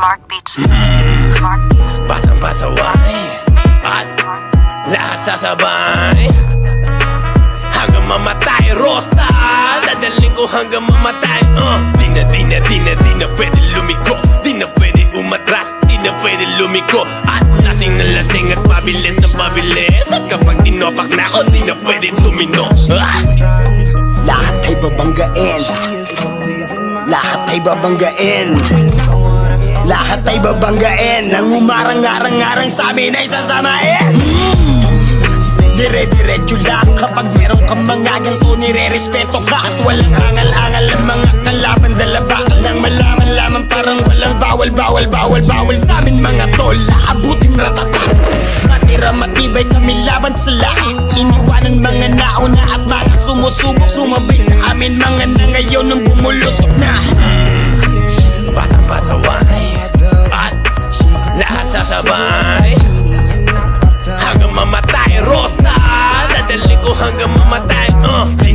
Mark Beats. Mark Beats. Batang pasaway at lahat sasabay hanggang mamatay. Rosta, dadaling ko hanggang mamatay. Di na pwede lumiko, di na pwede umatras, di na pwede lumiko. At lasing na lasing at pabilis na pabilis. At kapag tinopak na ako, di na pwede tumino. Lahat ay babanggain, lahat ay babanggain, lahat ay babanggain. Nang umarang-arang-arang sa amin ay sasamain. Dire-diretso lang kapag meron kang mga ganito, nire-respeto ka at walang hangal-hangal ang mga kalaban. Dala bakal nang malaman lamang parang walang bawal sa amin mga tol. Aabutin ratata, matira matibay kami laban sa lahat. Iniwanan mga nauna at mga sumusubok, sumabay sa amin mga na ngayon nung bumulusok na. Batang pasaway at lahat sasabay hanggang mamatay. Rosta, dadaling ko hanggang mamatay. Di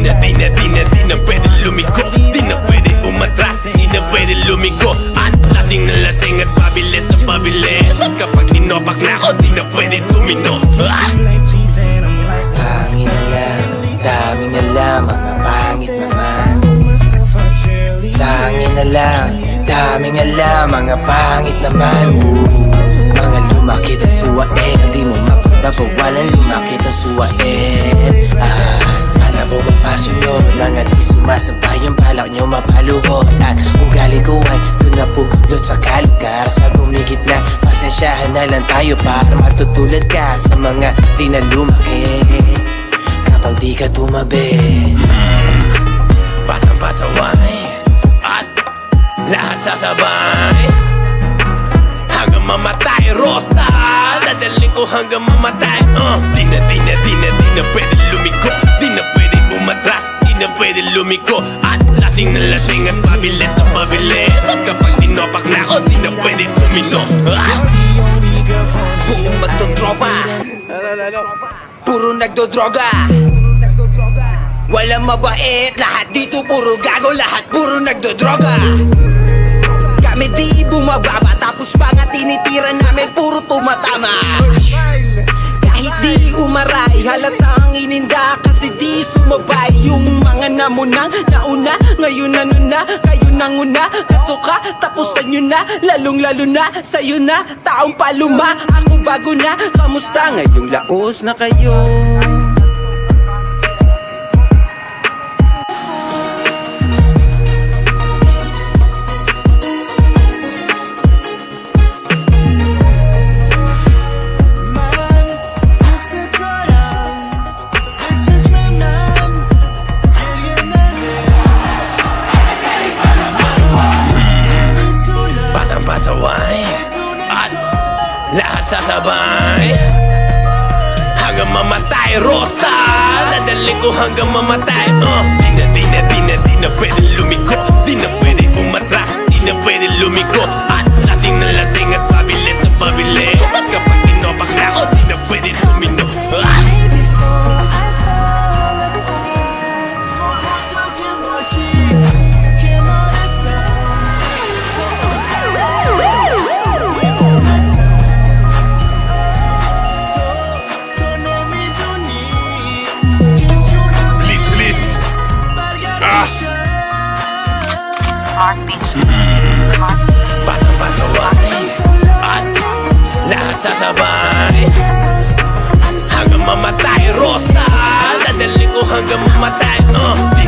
na pwede lumiko, di na pwede umatras, di na pwede lumiko. At lasing na lasing at pabilis na pabilis. At kapag tinopak na ako, di na pwede tumino. Pangin na lang, daming alam, mga pangit naman. Pangin na lang, daming alam, mga pangit naman. Mga lumakit ang suwain, di mo mapagbabawalan, lumakit ang suwain. Alam mo magpaso nyo, mga di sumasabay ang balak nyo mapaluhod. At ugali ko ay doon na pulot sa kalugar. Sa gumigit na, pasensyahan na lang tayo para matutulad ka sa mga di na lumaki kapag di ka tumabi. Batang pasaway at lahat sasabay hanggang mamatay. Rosta, dadaling ko hanggang mamatay. Di na pwede lumiko, di na pwede umatras, di na pwede lumiko. At lasing na lasing at pabilis na pabilis. At kapag tinopak na ako, di na pwede tumino. Buong magdotropa, puro nagdodroga. Walang mabait, lahat dito puro gago, lahat puro nagdodroga. Kami di bumababa, tapos mga tinitira namin puro tumatama. Kahit di umaray, halatang ininda kasi di sumabay. Yung mga namunang nauna, ngayon ano na, kayo nanguna. Kasuka, tapusan nyo na, lalong lalo na sa'yo na, taong paluma. Ako bago na, kamusta ngayong laos na kayo? Pasaway at lahat sasabay hanggang mamatay. Rosta, dadaling ko hanggang mamatay. Di na pwede lumiko, di na pwede umatras, di na pwede lumiko. At lasing na lasing at pabilis na pabilis. At kapag tinopak na ako, di na pwede tumino. Mark Beats. Mark Beats. Batang pasaway at lahat sasabay hanggang mamatay. Rosta, dadaling ko hanggang mamatay. Di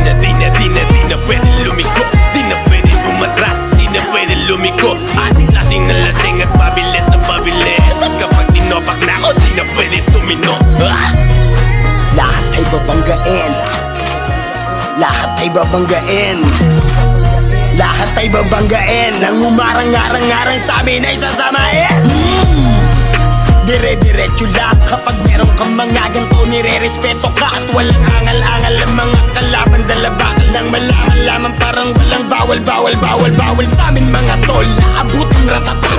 na pwede lumiko, di na pwede umatras, di na pwede lumiko. At lasing na lasing at pabilis na pabilis. At kapag tinopak na ako, di na pwede tumino. Lahat ay babanggain, lahat ay babanggain, lahat ay babanggain. Nang umarang-arang-arang sa amin ay sasamain. Dire-diretso lang kapag meron kang mga ganito, nire-respeto ka at walang hangal-hangal ang mga kalaban. Dala bakal nang malaman lamang parang walang bawal sa amin mga tol. Aabutin ratata,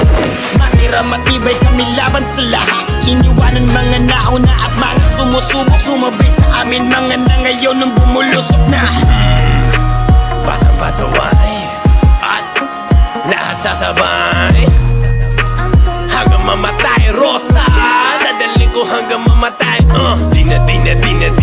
matira matibay kami laban sa lahat. Iniwanan mga nauna at mga sumusubok, sumabay sa amin mga na ngayon nung bumulusok na. Batang pasaway at lahat sasabay mamatay Di na